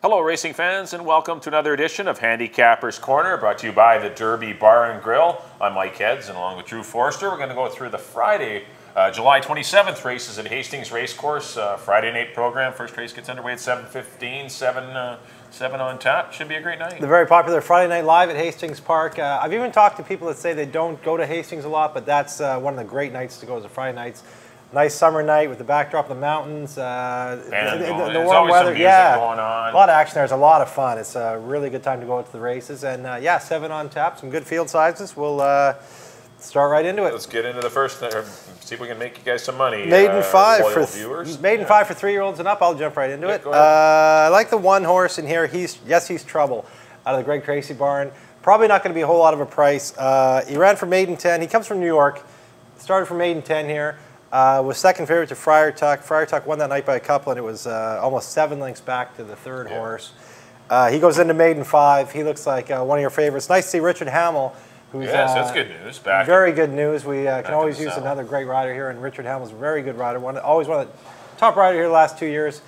Hello racing fans, and welcome to another edition of Handicappers Corner, brought to you by the Derby Bar and Grill. I'm Mike Heads, and along with Drew Forster, we're going to go through the Friday, July 27th races at Hastings Racecourse. Friday night program. First race gets underway at 7:15, 7 on tap. Should be a great night. The very popular Friday Night Live at Hasting Park. I've even talked to people that say they don't go to Hastings a lot, but that's one of the great nights to go is the Friday nights. Nice summer night with the backdrop of the mountains, the warm weather. Yeah, going on. A lot of action there. It's a lot of fun. It's a really good time to go out to the races. And yeah, 7 on tap, some good field sizes. We'll start right into it. Let's get into the first. See if we can make you guys some money. Maiden 5 for viewers. Maiden 5 for 3-year-olds and up. I'll jump right into it. I like the one horse in here. He's Trouble out of the Greg Tracy barn. Probably not going to be a whole lot of a price. He ran for Maiden 10. He comes from New York. Started from Maiden 10 here. Was second favorite to Friar Tuck. Friar Tuck won that night by a couple, and it was almost 7 lengths back to the third horse. He goes into Maiden 5. He looks like one of your favorites. Nice to see Richard Hamill, who's that's good news. Very good news. We can always use another great rider here, and Richard Hamill's a very good rider. Always one of the top rider here the last 2 years.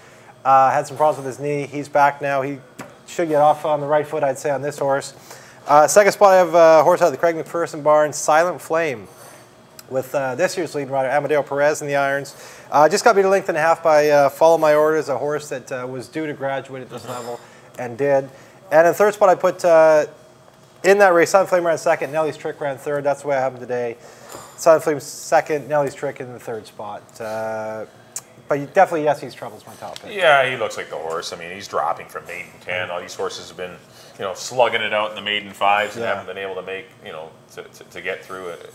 Had some problems with his knee. He's back now. He should get off on the right foot, I'd say, on this horse. Second spot, I have a horse out of the Craig McPherson barn, Silent Flame, with this year's leading rider, Amadeo Perez in the irons. Just got beat a length and a half by Follow My Orders, a horse that was due to graduate at this level and did. And in third spot, I put in that race, Silent Flame ran second, Nelly's Trick ran third. That's the way I have him today. Silent Flame second, Nelly's Trick in the third spot. But definitely, He's Trouble's my top pick. Yeah, he looks like the horse. I mean, he's dropping from Maiden 10. All these horses have been, slugging it out in the Maiden 5s and haven't been able to make, to get through it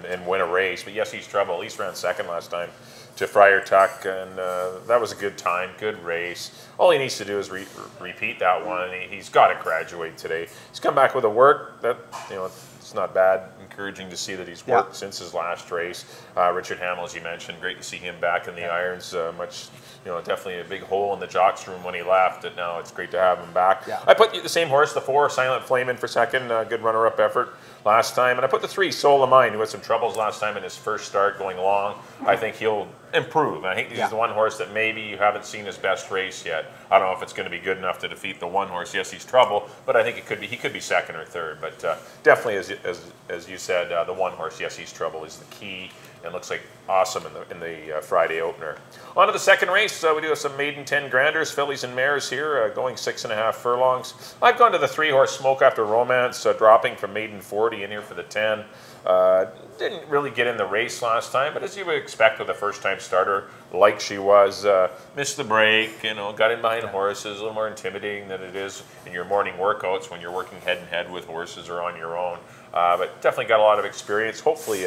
and win a race. But He's Trouble. At least ran second last time to Friar Tuck, and that was a good time, good race. All he needs to do is repeat that one, and he's got to graduate today. He's come back with a work that it's not bad. Encouraging to see that he's worked since his last race. Richard Hamill, as you mentioned, great to see him back in the irons. Definitely a big hole in the jocks room when he left. And now it's great to have him back. I put the same horse, the 4, Silent Flame, in for second. Good runner-up effort last time. And I put the 3, Soul of Mine, who had some troubles last time in his first start going long. I think he'll improve. I think this is the one horse that maybe you haven't seen his best race yet. I don't know if it's going to be good enough to defeat the one horse, He's Trouble, but I think he could be second or third. But definitely, as you said, the one horse, He's Trouble, is the key. And looks like awesome in the Friday opener. On to the second race. We do have some Maiden 10 granders, fillies and mares here, going 6.5 furlongs. I've gone to the 3-horse Smoke After Romance, dropping from Maiden 40 in here for the 10. Didn't really get in the race last time, but as you would expect with a first-time starter, like she was, missed the break, got in behind horses, a little more intimidating than it is in your morning workouts when you're working head-and-head with horses or on your own. But definitely got a lot of experience. Hopefully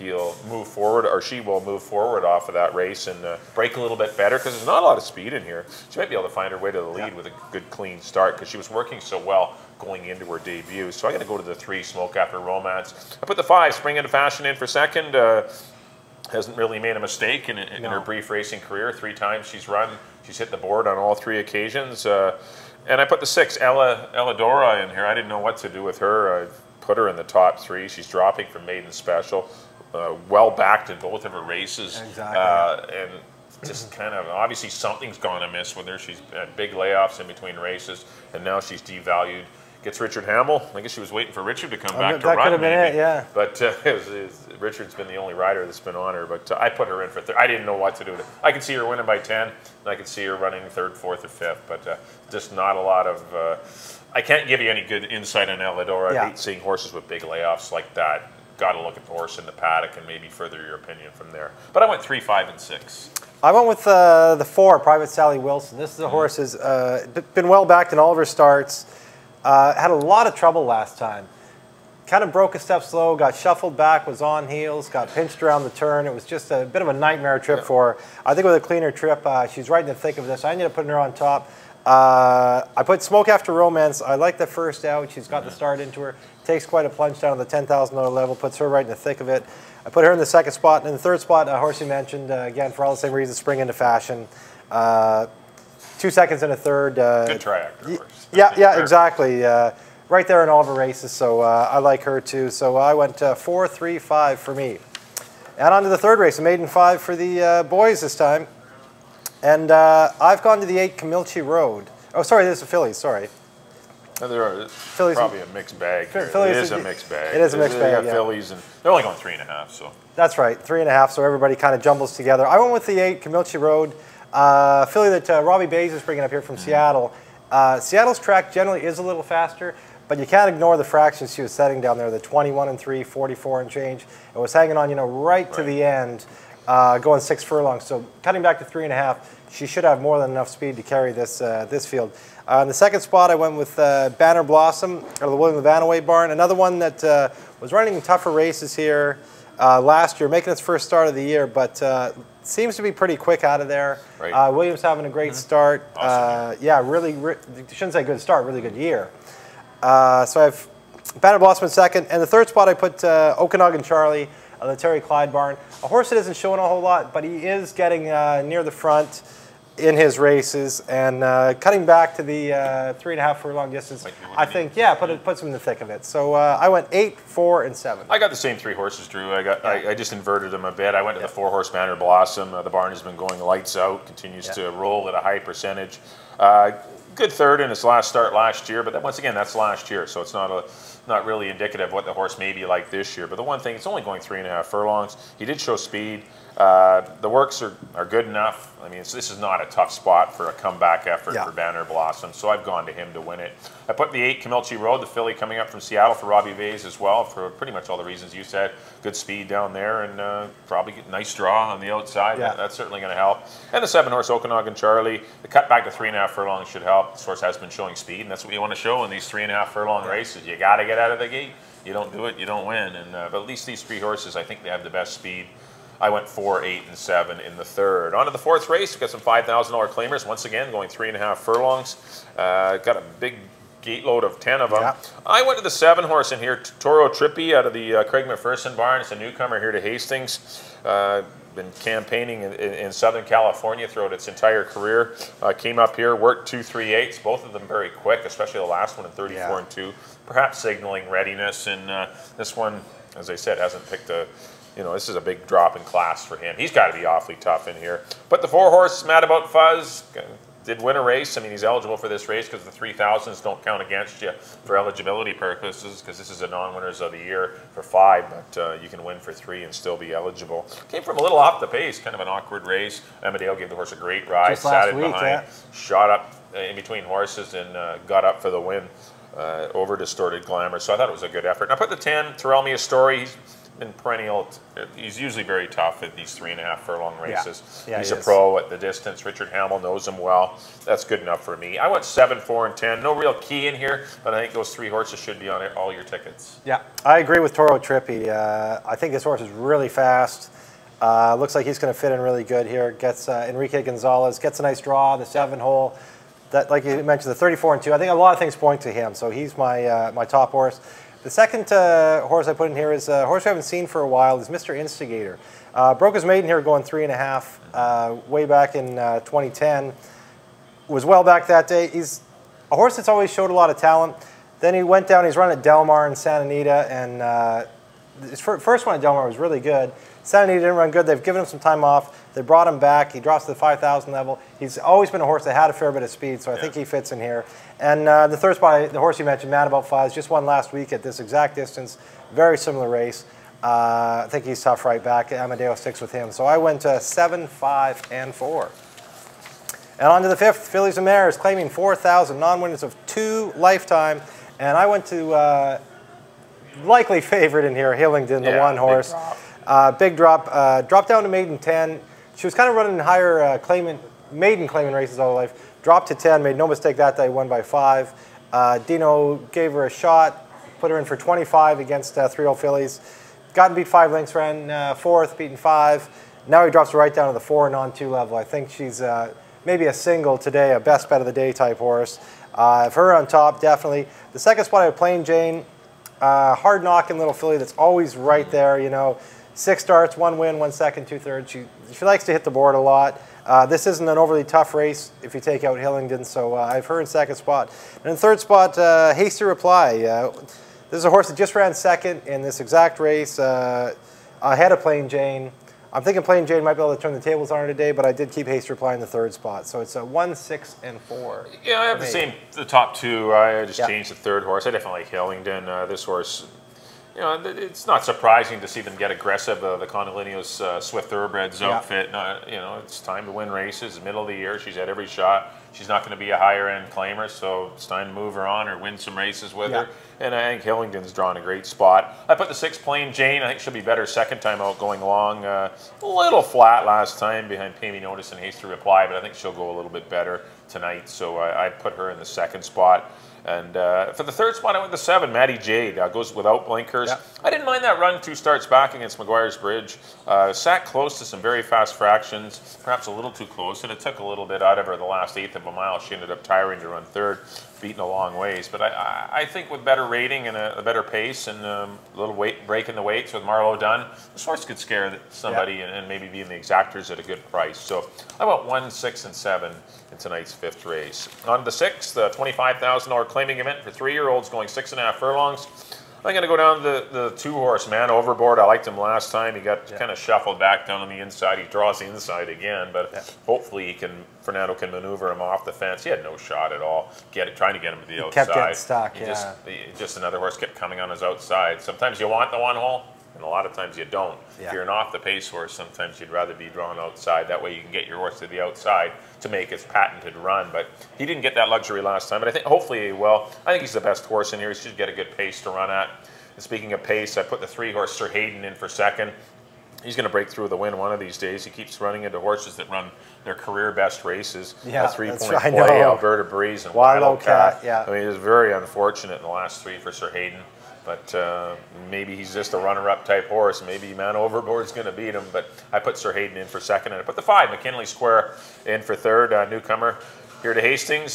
he'll move forward, or she will move forward off of that race and break a little bit better, because there's not a lot of speed in here. She might be able to find her way to the lead with a good, clean start, because she was working so well going into her debut. So I got to go to the 3, Smoke After Romance. I put the 5, Spring Into Fashion, in for second. Hasn't really made a mistake in her brief racing career. 3 times she's run. She's hit the board on all 3 occasions. And I put the 6, Elladora, in here. I didn't know what to do with her. I put her in the top 3. She's dropping from Maiden Special. Well backed in both of her races. Exactly. And just kind of, obviously something's gone amiss with her. She's had big layoffs in between races, and now she's devalued. Gets Richard Hamill. I guess she was waiting for Richard to come back to run. That could have been it, yeah. But Richard's been the only rider that's been on her. But I put her in for third. I didn't know what to do with it. I could see her winning by 10, and I could see her running 3rd, 4th, or 5th. But just not a lot of... I can't give you any good insight on Elladora. I hate seeing horses with big layoffs like that. Got to look at the horse in the paddock and maybe further your opinion from there. But I went 3, 5, and 6. I went with the 4, Private Sally Wilson. This is a horse that's been well backed in all of her starts. Had a lot of trouble last time. Kind of broke a step slow, got shuffled back, was on heels, got pinched around the turn. It was just a bit of a nightmare trip for her. I think with a cleaner trip, she's right in the thick of this. I ended up putting her on top. I put Smoke After Romance. I like the first out. She's got the start into her. Takes quite a plunge down to the $10,000 level. Puts her right in the thick of it. I put her in the second spot. And in the third spot, a horse you mentioned, again, for all the same reasons, Spring Into Fashion. 2 seconds and a third. Good triactor horse. Yeah, exactly. Right there in all of her races. So I like her too. So I went 4, 3, 5 for me. And on to the third race, a Maiden 5 for the boys this time. And I've gone to the 8, Camilchi Road. Oh, sorry, this is fillies. Sorry. There are fillies probably a mixed bag. It is a mixed bag. It is a mixed bag. Yeah. Fillies, and they're only going 3.5. So that's right, 3.5. So everybody kind of jumbles together. I went with the 8 Camilchi Road filly that Robbie Bays is bringing up here from Seattle. Seattle's track generally is a little faster, but you can't ignore the fractions she was setting down there. The 21 and 3, 44 and change. It was hanging on, right to the end, going 6 furlongs. So cutting back to 3.5, she should have more than enough speed to carry this this field. In the second spot, I went with Banner Blossom out of the William Vanaway barn. Another one that was running tougher races here last year, making its first start of the year, but seems to be pretty quick out of there. Right. Williams having a great start. Awesome. Yeah, shouldn't say good start, really good year. So I have Banner Blossom in second. And the third spot, I put Okanagan Charlie of the Terry Clyde barn. A horse that isn't showing a whole lot, but he is getting near the front in his races and cutting back to the 3.5 furlong distance. I think, yeah, puts him in the thick of it. So I went 8, 4, and 7. I got the same 3 horses, Drew. I just inverted them a bit. I went to the 4-horse Banner Blossom. The barn has been going lights out, continues to roll at a high percentage. Good third in his last start last year, but once again, that's last year, so it's not really indicative of what the horse may be like this year. But the one thing, it's only going 3.5 furlongs. He did show speed. The works are good enough. I mean, this is not a tough spot for a comeback effort for Banner Blossom, so I've gone to him to win it. I put the 8 Camilchi Road, the filly coming up from Seattle for Robbie Bays as well, for pretty much all the reasons you said. Good speed down there, and probably get a nice draw on the outside. Yeah. That's certainly going to help. And the 7-horse Okanagan Charlie, the cut back to 3.5 furlongs should help. This horse has been showing speed, and that's what you want to show in these 3.5 furlong races. You got to get out of the gate. You don't do it, you don't win. And but at least these 3 horses, I think they have the best speed. I went 4, 8, and 7 in the third. On to the 4th race. We've got some $5,000 claimers. Once again, going 3.5 furlongs. Got a big gate load of 10 of them. Yeah. I went to the 7-horse in here, Toro Trippy out of the Craig McPherson barn. It's a newcomer here to Hastings. Been campaigning in Southern California throughout its entire career. Came up here, worked 2.38s, both of them very quick, especially the last one in 34 and 2. Perhaps signaling readiness. And this one, as I said, hasn't picked a... this is a big drop in class for him. He's got to be awfully tough in here. But the 4-horse, Mad About Fuzz, did win a race. I mean, he's eligible for this race because the 3,000s don't count against you for eligibility purposes, because this is a non-winners of the year for 5, but you can win for 3 and still be eligible. Came from a little off the pace, kind of an awkward race. Amadeo gave the horse a great ride, sat it behind, shot up in between horses, and got up for the win over Distorted Glamour. So I thought it was a good effort. And I put the 10, Terrell Me a Story. He's been perennial. He's usually very tough at these 3.5 furlong races. He's a pro at the distance. Richard Hamill knows him well. That's good enough for me. I went 7, 4, and 10. No real key in here, but I think those 3 horses should be on all your tickets. Yeah, I agree with Toro Trippy. I think this horse is really fast. Looks like he's going to fit in really good here. Gets Enrique Gonzalez, gets a nice draw, the 7-hole. That, like you mentioned, the 34 and 2. I think a lot of things point to him, so he's my my top horse. The second horse I put in here is a horse we haven't seen for a while. Is Mr. Instigator. Broke his maiden here going 3.5 way back in 2010. Was well back that day. He's a horse that's always showed a lot of talent. Then he went down. He's run at Del Mar and Santa Anita, and his first one at Del Mar was really good. Santa Anita didn't run good. They've given him some time off. They brought him back. He drops to the 5,000 level. He's always been a horse that had a fair bit of speed, so I think he fits in here. And the third spot, the horse you mentioned, Mad About Fuzz, just won last week at this exact distance. Very similar race. I think he's tough right back. Amadeo sticks with him. So I went 7, 5, and 4. And on to the 5th, Fillies and Mares, claiming 4,000, non-winners of 2 lifetime. And I went to likely favorite in here, Hillingdon, the 1 horse. Big drop. Dropped down to maiden 10. She was kind of running higher maiden claiming races all her life. Dropped to 10, made no mistake that day, won by 5. Dino gave her a shot, put her in for 25 against 3-0 fillies. Got and beat 5 lengths, ran 4th, beaten 5. Now he drops her right down to the 4 and on 2 level. I think she's maybe a single today, a best bet of the day type horse. Her on top, definitely. The second spot I have Plain Jane. Hard knocking little filly that's always right there, 6 starts, 1 win, 1 second, 2/3. She likes to hit the board a lot. This isn't an overly tough race if you take out Hillingdon, so I have her in second spot. And in third spot, Hasty Reply. This is a horse that just ran second in this exact race, ahead of Plain Jane. I'm thinking Plain Jane might be able to turn the tables on her today, but I did keep Haster Ply in the third spot. So it's a 1, 6, and 4. Yeah, I have the top two. I just changed the third horse. I definitely like Hillingdon. This horse, you know, it's not surprising to see them get aggressive. The Condolinio's Swift Thoroughbreds outfit. You know, it's time to win races. Middle of the year, she's had every shot. She's not going to be a higher end claimer, so it's time to move her on or win some races with her. And I think Hillingdon's drawn a great spot. I put the 6 Plain Jane. I think she'll be better second time out going long. A little flat last time behind Pay Me Notice and Hasty Reply, but I think she'll go a little bit better tonight. So I put her in the second spot. And for the third spot, I went the 7, Maddie Jade. Goes without blinkers. I didn't mind that run 2 starts back against McGuire's Bridge. Sat close to some very fast fractions, perhaps a little too close, and it took a little bit out of her the last 1/8 of a mile. She ended up tiring to run third, beating a long ways. But I think with better rating and a better pace and a little break in the weights with Marlo Dunn, this horse could scare somebody and maybe be in the exactors at a good price. So I went 1, 6, and 7 in tonight's 5th race. On to the 6th, the $25,000 claiming event for 3-year-olds going 6.5 furlongs. I'm going to go down the 2-horse Man Overboard. I liked him last time. He got kind of shuffled back down on the inside. He draws the inside again, but hopefully Fernando can maneuver him off the fence. He had no shot at all. Trying to get him to the outside. Kept getting stuck. Just another horse kept coming on his outside. Sometimes you want the 1 hole, and a lot of times you don't. If you're an off the pace horse, sometimes you'd rather be drawn outside. That way you can get your horse to the outside to make his patented run. But he didn't get that luxury last time. But I think hopefully he will. I think he's the best horse in here. He should get a good pace to run at. And speaking of pace, I put the 3-horse Sir Hayden in for second. He's going to break through the win one of these days. He keeps running into horses that run their career best races. 3-point play, Alberta Breeze, and Wildcat. I mean, it was very unfortunate in the last 3 for Sir Hayden. But maybe he's just a runner-up type horse. Maybe Man Overboard's going to beat him. But I put Sir Hayden in for second. And I put the 5, McKinley Square, in for third. Newcomer here to Hastings.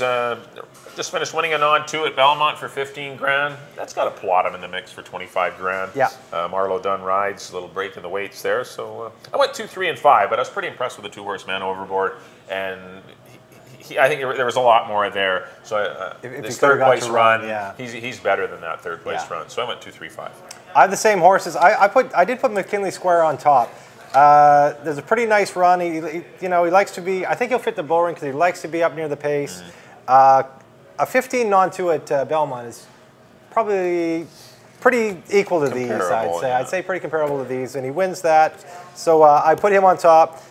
Just finished winning a non-2 at Belmont for 15 grand. That's got to plot him in the mix for 25 grand. Marlo Dunn rides, a little break in the weights there. So I went 2, 3, and 5. But I was pretty impressed with the 2-horse Man Overboard. And I think there was a lot more there. So this third place run, he's better than that third place run. So I went 2, 3, 5. I have the same horses. I did put McKinley Square on top. There's a pretty nice run. He likes to be. I think he'll fit the bull ring because he likes to be up near the pace. A 15 non-2 at Belmont is probably pretty equal to these. I'd say pretty comparable to these, and he wins that. So I put him on top.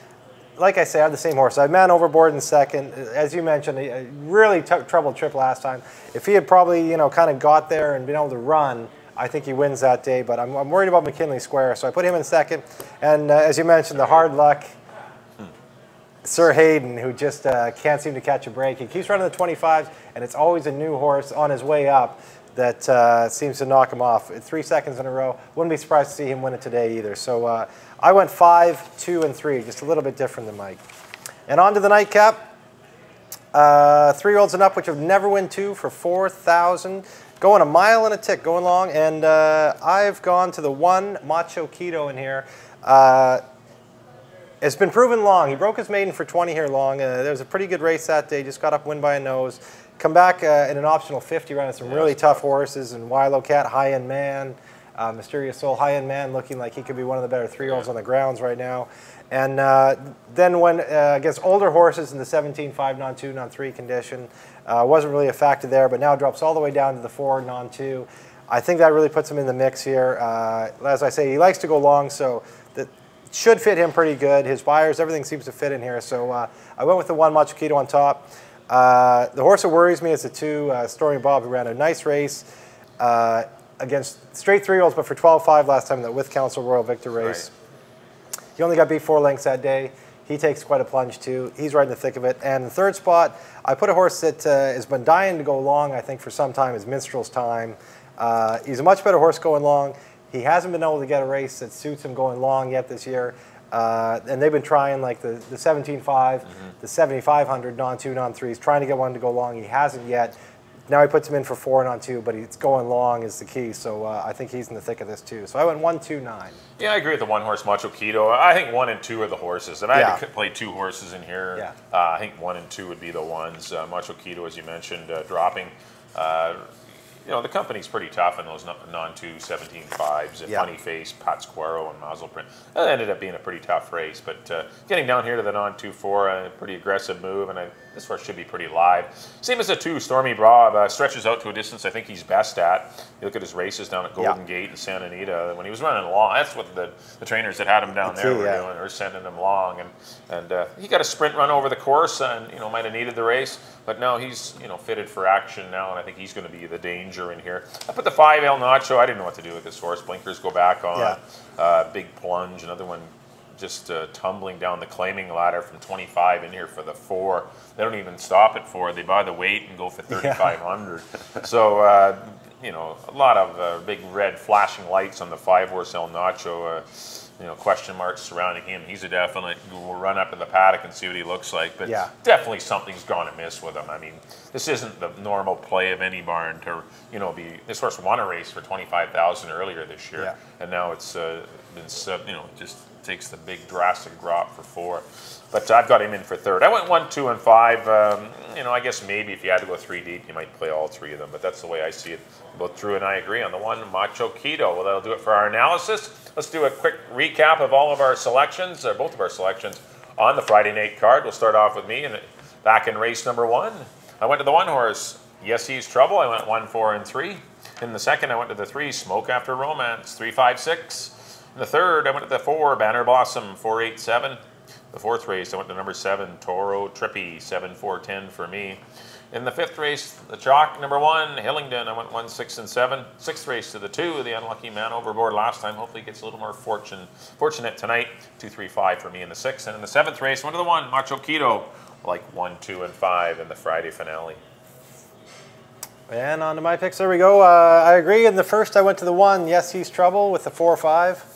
Like I say, I have the same horse. I have Man Overboard in second. As you mentioned, a really troubled trip last time. If he had probably, kind of got there and been able to run, I think he wins that day. But I'm worried about McKinley Square, so I put him in second. And as you mentioned, the hard luck, Sir Hayden, who just can't seem to catch a break. He keeps running the 25s, and it's always a new horse on his way up that seems to knock him off. 3 seconds in a row. Wouldn't be surprised to see him win it today either. So I went 5, 2, and 3, just a little bit different than Mike. And on to the nightcap. 3-year-olds and up, which have never win 2 for 4,000. Going a mile and a tick, going long. And I've gone to the 1 Macho Keto in here. It's been proven long. He broke his maiden for 20 here long. There was a pretty good race that day. Just got up, win by a nose. Come back in an optional 50 run. Some really tough horses. And Wildcat, High End Man, Mysterious Soul, High End Man, looking like he could be one of the better 3-year-olds on the grounds right now. And then when against older horses in the 17-5 non-2, non-3 condition, wasn't really a factor there. But now drops all the way down to the 4 non-2. I think that really puts him in the mix here. As I say, he likes to go long, so that should fit him pretty good. His buyers, everything seems to fit in here. So I went with the 1 Macho Keto on top. The horse that worries me is the 2 Stormy Bob, who ran a nice race against straight 3-year-olds, but for 12-5 last time in the With Council Royal Victor race. He only got beat 4 lengths that day. He takes quite a plunge too. He's right in the thick of it. And the 3rd spot, I put a horse that has been dying to go long, I think, for some time, is Minstrel's Time. He's a much better horse going long. He hasn't been able to get a race that suits him going long yet this year. And they've been trying like the 17-5, the 7,500 non-2, non-3s, trying to get one to go long. He hasn't yet. Now he puts him in for 4 non-2, but it's going long is the key. So I think he's in the thick of this too. So I went 1, 2, 9. Yeah, I agree with the 1-horse Macho Keto. I think 1 and 2 are the horses. If I had to play 2 horses in here, I think 1 and 2 would be the ones. Macho Keto, as you mentioned, dropping. the company's pretty tough in those non-217.5s. Yeah. Funny Face, Pátzcuaro, and Mazel Print. It ended up being a pretty tough race, but getting down here to the non-2.4, a pretty aggressive move, and this horse should be pretty live. Same as the 2, Stormy Bob, stretches out to a distance I think he's best at. You look at his races down at Golden Gate and Santa Anita. When he was running long, that's what the trainers that had him down there were doing. They were sending him long, and he got a sprint run over the course, and might have needed the race, but now he's fitted for action now, and I think he's going to be the danger in here. I put the 5 El Nacho. I didn't know what to do with this horse. Blinkers go back on. Big plunge. Another one just tumbling down the claiming ladder from 25 in here for the 4. They don't even stop at 4. They buy the weight and go for 3,500. So a lot of big red flashing lights on the 5-horse El Nacho. Question marks surrounding him. He's a definite. We'll run up to the paddock and see what he looks like. But definitely something's gone amiss with him. I mean, this isn't the normal play of any barn to, be. This horse won a race for 25,000 earlier this year, and now it's been, just takes the big drastic drop for 4. But I've got him in for 3rd. I went 1, 2, and 5. I guess maybe if you had to go 3 deep, you might play all 3 of them. But that's the way I see it. Both Drew and I agree on the 1, Macho Keto. Well, that'll do it for our analysis. Let's do a quick recap of all of our selections, or both of our selections, on the Friday night card. We'll start off with me, and back in race number 1. I went to the 1 horse, Yes He's Trouble. I went 1, 4, and 3. In the 2nd, I went to the 3, Smoke After Romance, 3, 5, 6. In the 3rd, I went to the 4, Banner Blossom, 4, 8, 7. The 4th race, I went to number 7, Toro Trippy, 7, 4, 10 for me. In the 5th race, the chalk, number 1, Hillingdon, I went 1, 6, and 7. 6th race to the 2, the unlucky man overboard last time. Hopefully he gets a little more fortunate tonight. 2, 3, 5 for me in the 6th. And in the 7th race, went to the 1, Macho Keto, like 1, 2, and 5 in the Friday finale. And on to my picks. There we go. I agree. In the 1st, I went to the 1, Yes He's Trouble, with the 4, 5.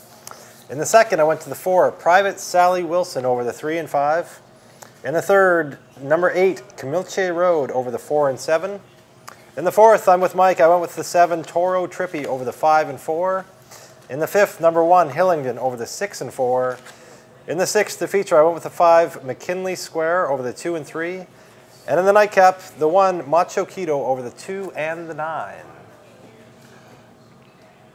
In the 2nd, I went to the 4, Private Sally Wilson, over the 3 and 5. In the 3rd, number 8, Camilche Road, over the 4 and 7. In the 4th, I'm with Mike. I went with the 7, Toro Trippy, over the 5 and 4. In the 5th, number 1, Hillingdon, over the 6 and 4. In the 6th, the feature, I went with the 5, McKinley Square, over the 2 and 3. And in the nightcap, the 1, Macho Keto, over the 2 and the 9.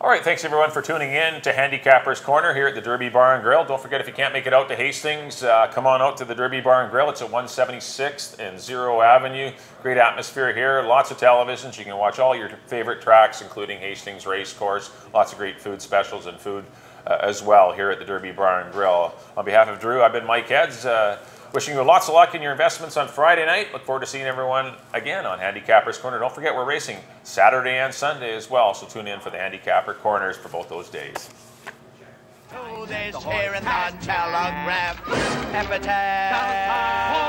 All right, thanks everyone for tuning in to Handicappers Corner here at the Derby Bar and Grill. Don't forget, if you can't make it out to Hastings, come on out to the Derby Bar and Grill. It's at 176th and 0 Avenue. Great atmosphere here, lots of televisions. You can watch all your favorite tracks, including Hastings Racecourse. Lots of great food specials and food as well here at the Derby Bar and Grill. On behalf of Drew, I've been Mike Heads. Wishing you lots of luck in your investments on Friday night. Look forward to seeing everyone again on Handicappers Corner. Don't forget, we're racing Saturday and Sunday as well, so tune in for the Handicapper Corners for both those days. Oh, there's here and on telegraph, epitaph.